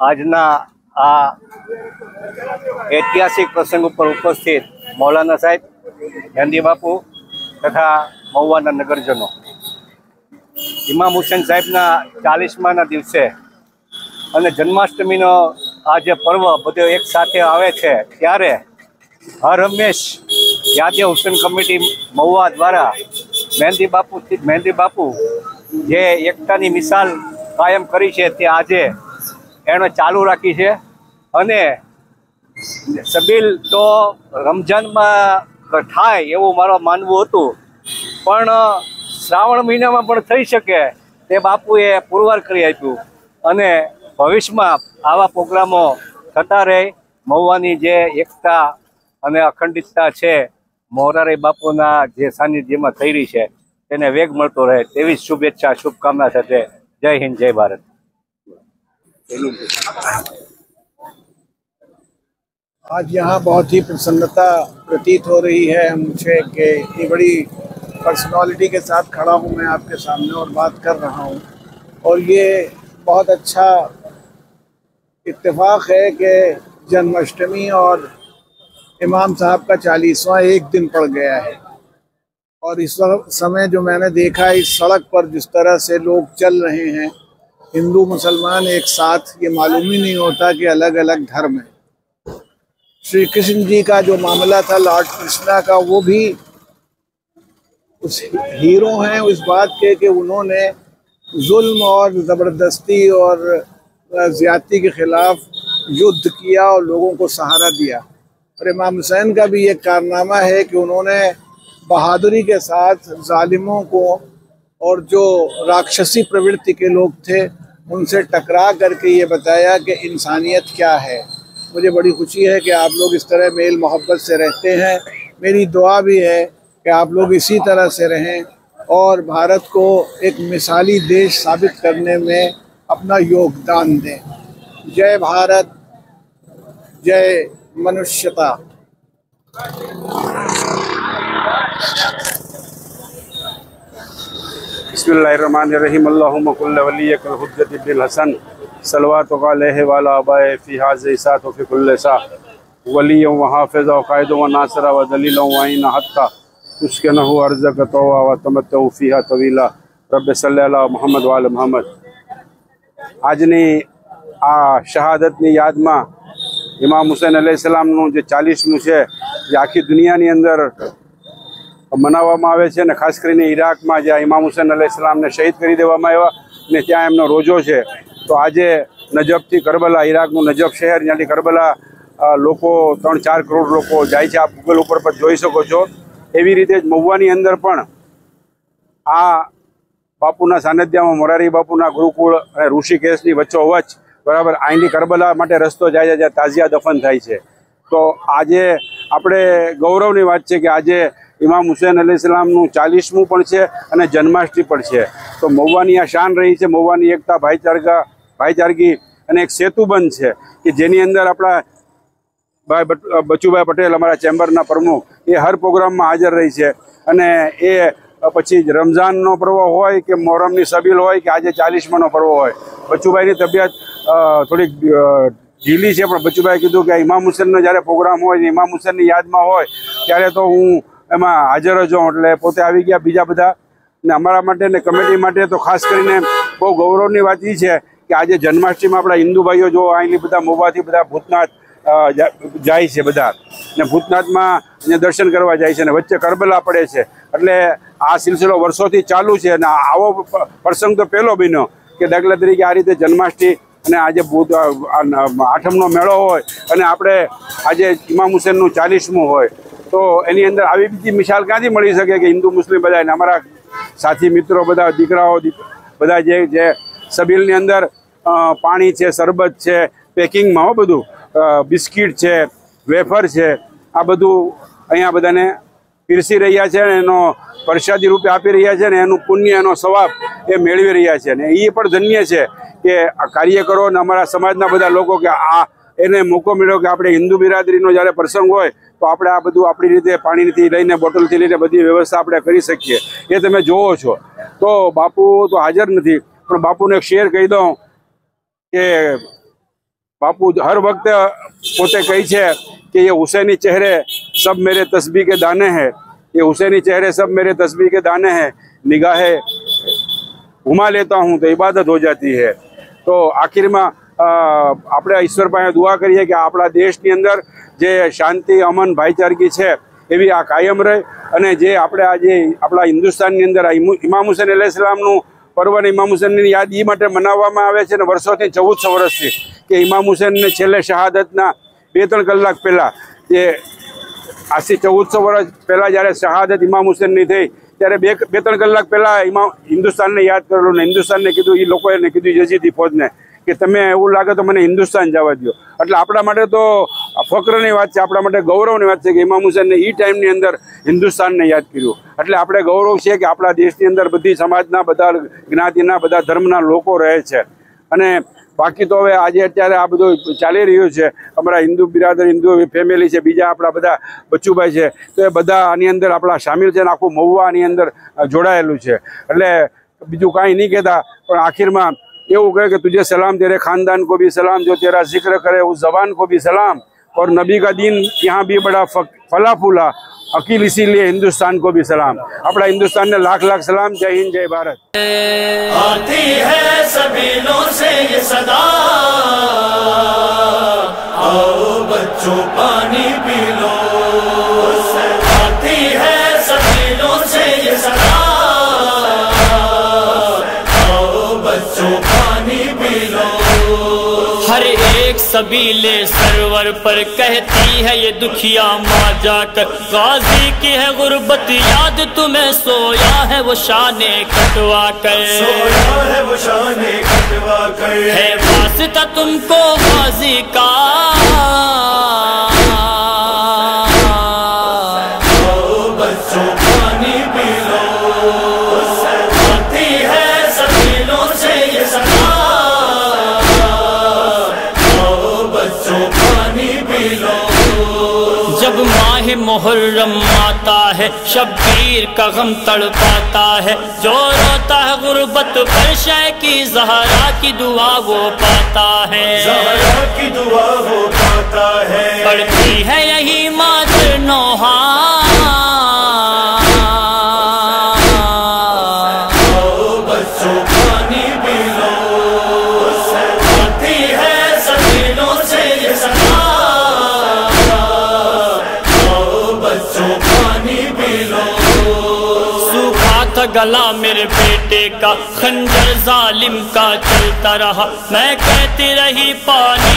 આજના આ ઐતિહાસિક પ્રસંગ ઉપર ઉપસ્થિત મૌલાના સાહેબ, ગાંધી બાપુ તથા મહુવાના નગરજનો, ઇમામ હુસેન સાહેબના 40મા દિવસે અને જન્માષ્ટમીનો આ જે પર્વ બધો એક સાથે આવે છે ત્યારે હર હંમેશ યાદે હુસેન કમિટી મહુવા દ્વારા મહેંદી બાપુ જે એકતાની મિસાલ કાયમ કરી છે તે આજે એણે ચાલુ રાખી છે। અને સબીલ તો રમજાનમાં થાય એવું મારું માનવું હતું, પણ શ્રાવણ મહિનામાં પણ થઈ શકે તે બાપુએ પુરવાર કરી આપ્યું અને ભવિષ્યમાં આવા પ્રોગ્રામો થતા રહે। મહુવાની જે એકતા અને અખંડિતતા છે મોરારી બાપુના જે સાનિધ્યમાં થઈ રહી છે તેને વેગ મળતો રહે તેવી શુભેચ્છા શુભકામના સાથે જય હિન્દ જય ભારત। आज यहाँ बहुत ही प्रसन्नता प्रतीत हो रही है मुझे कि इतनी बड़ी पर्सनालिटी के साथ खड़ा हूँ मैं आपके सामने और बात कर रहा हूँ। और ये बहुत अच्छा इत्तेफाक है कि जन्माष्टमी और इमाम साहब का 40वां एक दिन पड़ गया है। और इस समय जो मैंने देखा इस सड़क पर जिस तरह से लोग चल रहे हैं, हिंदू मुसलमान एक साथ, ये मालूम ही नहीं होता कि अलग अलग धर्म है। श्री कृष्ण जी का जो मामला था लॉर्ड कृष्णा का, वो भी उस हीरो हैं उस बात के कि उन्होंने जुल्म और ज़बरदस्ती और ज़्यादती के ख़िलाफ़ युद्ध किया और लोगों को सहारा दिया। और इमाम हुसैन का भी एक कारनामा है कि उन्होंने बहादुरी के साथ जालिमों को और जो राक्षसी प्रवृत्ति के लोग थे उनसे टकरा करके ये बताया कि इंसानियत क्या है। मुझे बड़ी खुशी है कि आप लोग इस तरह मेल मोहब्बत से रहते हैं। मेरी दुआ भी है कि आप लोग इसी तरह से रहें और भारत को एक मिसाली देश साबित करने में अपना योगदान दें। जय भारत, जय मनुष्यता। बिस्मिल्लाहिर्रहमानिर्रहीम। अल्लाहुम्मा कुल्ल वलियकल हुज्जत इब्नुल हसन सलवातु अलैहि वाला अबाए फी हाज़ि सात फी कुल्ल सा वलिय व हाफिज़ व कायद व नासर व दलील व आइन हत्ता तुस्किनहु अर्ज़क तवा व तमत्तु फीहा तवीला रब्बि सल्लि अला मुहम्मद व आल मुहम्मद। આજની આ શહાદતની યાદમાં ઇમામ હુસૈન અલૈહિસ્સલામનું જે 40મું છે જે આખી દુનિયાની અંદર મનાવવામાં આવે છે અને ખાસ કરીને ઈરાકમાં જ્યાં ઇમામ હુસૈન અલૈહિસ્સલામને શહીદ કરી દેવામાં આવ્યા અને ત્યાં એમનો રોજો છે। તો આજે નજફથી કરબલા, ઈરાકનું નજફ શહેર જ્યાંથી કરબલા લોકો 3-4 કરોડ લોકો જાય છે, આપ ગૂગલ ઉપર પણ જોઈ શકો છો। એવી રીતે જ મહુવાની અંદર પણ આ બાપુના સાનિધ્યમાં મોરારી બાપુના ગુરુકુળ અને ઋષિકેશની વચ્ચોવચ્ચ બરાબર અહીંની કરબલા માટે રસ્તો જાય છે જ્યાં તાજિયા દફન થાય છે। તો આજે આપણે ગૌરવની વાત છે કે આજે ઇમામ હુસૈન અલૈહિસ્સલામનું 40મું પણ છે અને જન્માષ્ટમી પણ છે। તો મહુવાની આ શાન રહી છે, મહુવાની એકતા ભાઈચારગી અને એક સેતુબંધ છે કે જેની અંદર આપણા ભાઈ બચુભાઈ પટેલ અમારા ચેમ્બરના પ્રમુખ એ હર પ્રોગ્રામમાં હાજર રહી છે। અને એ પછી રમઝાનનો પર્વ હોય કે મોહરમની સબીલ હોય કે આજે 40માનો પર્વ હોય, બચુભાઈની તબિયત થોડીક ઢીલી છે, પણ બચુભાઈએ કીધું કે ઇમામ હુસૈનનો જ્યારે પ્રોગ્રામ હોય, ઇમામ હુસૈનની યાદમાં હોય ત્યારે તો હું એમાં હાજર જ હોઉં। એટલે પોતે આવી ગયા બીજા બધા ને અમારા માટે ને કમિટી માટે તો ખાસ કરીને બહુ ગૌરવની વાત એ છે કે આજે જન્માષ્ટમીમાં આપણા હિન્દુ ભાઈઓ જો અહીંની બધા મહુવાથી બધા ભૂતનાથ જાય છે બધા ને ભૂતનાથમાં અહીંયા દર્શન કરવા જાય છે ને વચ્ચે કરબલા પડે છે। એટલે આ સિલસિલો વર્ષોથી ચાલુ છે અને આવો પ્રસંગ તો પહેલો બન્યો કે દાખલા તરીકે આ રીતે જન્માષ્ટમી અને આજે 8મનો મેળો હોય અને આપણે આજે ઇમામ હુસૈનનું 40મું હોય તો એની અંદર આવી બીજી મિસાલ ક્યાંથી મળી શકે કે હિન્દુ મુસ્લિમ બધા અમારા સાથી મિત્રો બધા દીકરાઓ બધા જે સબીલની અંદર પાણી છે, શરબત છે, પેકિંગમાં બધું બિસ્કિટ છે, વેફર છે, આ બધું અહીંયા બધાને પીરસી રહ્યા છે અને એનો પ્રસાદી રૂપે આપી રહ્યા છે અને એનું પુણ્ય, એનો સવાબ એ મેળવી રહ્યા છે। અને એ પણ ધન્ય છે કે આ કાર્યકરો અને અમારા સમાજના બધા લોકો કે આ એને મોકો મળ્યો કે આપણે હિન્દુ બિરાદરીનો જ્યારે પ્રસંગ હોય તો આપણે આ બધું આપણી રીતે પાણીથી લઈને બોટલથી લઈને બધી વ્યવસ્થા આપણે કરી શકીએ। એ તમે જોવો છો। તો બાપુ તો હાજર નથી પણ બાપુને એક શેર કહી દઉં કે बापू हर वक्त पोते कही है कि ये हुसैनी चेहरे सब मेरे तस्बीह के दाने हैं, ये हुसैनी चेहरे सब मेरे तस्बीह के दाने हैं, निगाहें घुमा लेता हूँ तो इबादत हो जाती है। तो आखिर में આપણે ઈશ્વર પાસે દુઆ કરીએ કે આપણા દેશની અંદર જે શાંતિ અમન ભાઈચારગી છે એવી આ કાયમ રહે અને જે આપણે આજે આપણા હિન્દુસ્તાનની અંદર ઇમામ હુસૈન અલૈહિસ્સલામનું પર્વને ઇમામ હુસૈનની યાદ એ માટે મનાવવામાં આવે છે ને વર્ષોથી 1400 વર્ષથી કે ઇમામ હુસૈનને છેલ્લે શહાદતના 2-3 કલાક પહેલાં જે આજથી 1400 વર્ષ પહેલાં જ્યારે શહાદત ઇમામ હુસૈનની થઈ ત્યારે 2-3 કલાક પહેલાં હિન્દુસ્તાનને યાદ કરેલું ને હિન્દુસ્તાનને કીધું એ લોકોએ કીધું યઝીદી ફૌજને કે તમે એવું લાગે તો મને હિન્દુસ્તાન જવા દો। એટલે આપણા માટે તો ફક્રની વાત છે, આપણા માટે ગૌરવની વાત છે કે ઇમામ હુસૈનને એ ટાઈમની અંદર હિન્દુસ્તાનને યાદ કર્યું। એટલે આપણે ગૌરવ છે કે આપણા દેશની અંદર બધી સમાજના બધા જ્ઞાતિના બધા ધર્મના લોકો રહે છે। અને બાકી તો હવે આજે અત્યારે આ બધું ચાલી રહ્યું છે, અમારા હિન્દુ બિરાદર હિન્દુ ફેમિલી છે, બીજા આપણા બધા બચ્ચુભાઈ છે, તો એ બધા આની અંદર આપણા સામેલ છે ને આખું મહુવા આની અંદર જોડાયેલું છે। એટલે બીજું કાંઈ નહીં કહેતા પણ આખિરમાં એવું कहे कि तुझे सलाम, तेरे खानदान को भी सलाम, जो तेरा जिक्र करे उस जबान को भी सलाम, और नबी का दीन यहाँ भी बड़ा फला फूला, अकील इसीलिए हिंदुस्तान को भी सलाम। अपना हिंदुस्तान ने लाख लाख सलाम। जय हिंद, जय भारत। आती है सबीलों से ये सदा, आओ बच्चों पानी पी लो। आती है सबीलों से ये सदा, हर एक सबीले सरवर पर कहती है ये दुखिया माँ जाकर, गाजी की है गुर्बत याद तुम्हें, सोया है वो शाने कटवा कर, सोया है वो शाने कटवा कर, है वास्ता तुमको गाजी का, आओ बच्चों पानी पी लो। आती है सबीलों से ये सदा, जब माह मुहर्रम आता है शब्बीर का गम तड़पाता है, जो रोता है गुर्बत पर शय की ज़हरा की दुआ वो पाता है, ज़हरा की दुआ वो पाता है। पढ़ती है यही मातर नोहा, आओ बच्चों पानी पी लो। आती है सबीलों से ये सदा, गला मेरे बेटे का खंजर जालिम का चलता रहा, मैं कहती रही पानी